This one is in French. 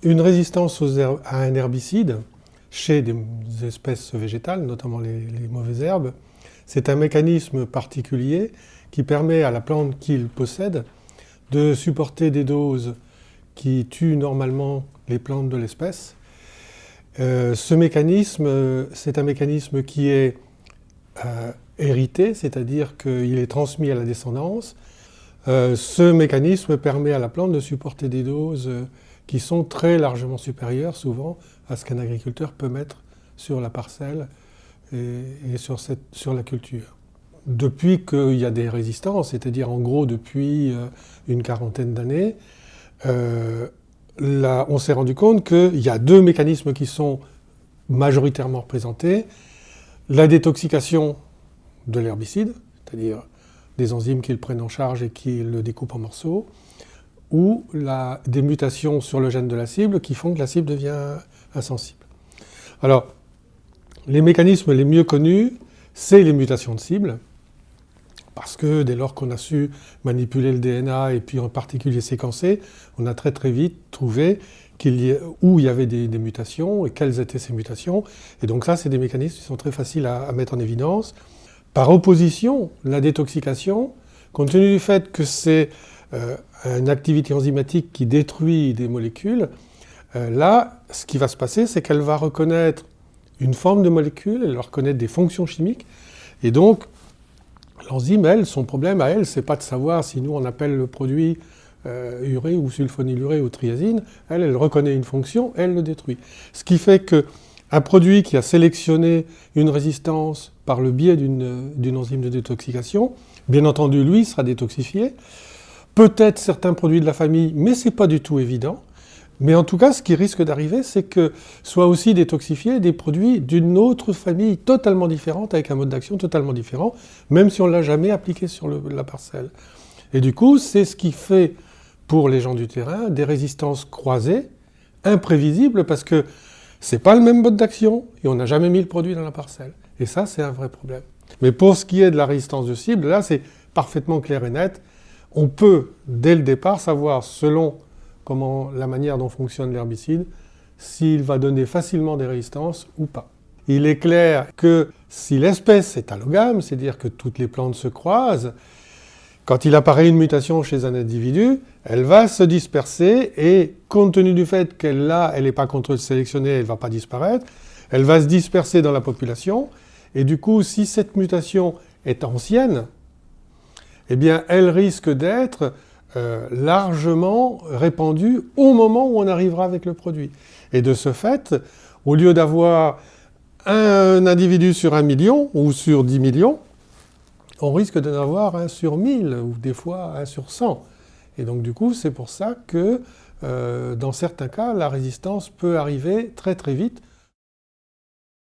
Une résistance à un herbicide, chez des espèces végétales, notamment les mauvaises herbes, c'est un mécanisme particulier qui permet à la plante qu'il possède de supporter des doses qui tuent normalement les plantes de l'espèce. Ce mécanisme, c'est un mécanisme qui est hérité, c'est-à-dire qu'il est transmis à la descendance. Ce mécanisme permet à la plante de supporter des doses qui sont très largement supérieures, souvent, à ce qu'un agriculteur peut mettre sur la parcelle et sur la culture. Depuis qu'il y a des résistances, c'est-à-dire en gros depuis une quarantaine d'années, on s'est rendu compte qu'il y a deux mécanismes qui sont majoritairement représentés. La détoxication de l'herbicide, c'est-à-dire des enzymes qui le prennent en charge et qui le découpent en morceaux, ou des mutations sur le gène de la cible qui font que la cible devient insensible. Alors, les mécanismes les mieux connus, c'est les mutations de cible, parce que dès lors qu'on a su manipuler le DNA et puis en particulier séquencer, on a très très vite trouvé où il y avait des mutations et quelles étaient ces mutations. Et donc ça, c'est des mécanismes qui sont très faciles à mettre en évidence. Par opposition, la détoxication, compte tenu du fait que c'est une activité enzymatique qui détruit des molécules, là, ce qui va se passer, c'est qu'elle va reconnaître une forme de molécule, elle va reconnaître des fonctions chimiques, et donc l'enzyme, elle, son problème à elle, c'est pas de savoir si nous on appelle le produit urée ou sulfonylurée ou triazine, elle reconnaît une fonction, elle le détruit. Ce qui fait qu'un produit qui a sélectionné une résistance par le biais d'une enzyme de détoxication, bien entendu, lui, sera détoxifié. Peut-être certains produits de la famille, mais ce n'est pas du tout évident. Mais en tout cas, ce qui risque d'arriver, c'est que soient aussi détoxifiés des produits d'une autre famille totalement différente, avec un mode d'action totalement différent, même si on ne l'a jamais appliqué sur la parcelle. Et du coup, c'est ce qui fait, pour les gens du terrain, des résistances croisées, imprévisibles, parce que ce n'est pas le même mode d'action, et on n'a jamais mis le produit dans la parcelle. Et ça, c'est un vrai problème. Mais pour ce qui est de la résistance de cible, là, c'est parfaitement clair et net. On peut, dès le départ, savoir, selon la manière dont fonctionne l'herbicide, s'il va donner facilement des résistances ou pas. Il est clair que si l'espèce est allogame, c'est-à-dire que toutes les plantes se croisent, quand il apparaît une mutation chez un individu, elle va se disperser et, compte tenu du fait qu'elle n'est pas contre-sélectionnée, elle ne va pas disparaître, elle va se disperser dans la population, et du coup, si cette mutation est ancienne, eh bien, elle risque d'être largement répandue au moment où on arrivera avec le produit. Et de ce fait, au lieu d'avoir un individu sur 1 million ou sur 10 millions, on risque d'en avoir 1 sur 1000 ou des fois 1 sur 100. Et donc du coup, c'est pour ça que dans certains cas, la résistance peut arriver très très vite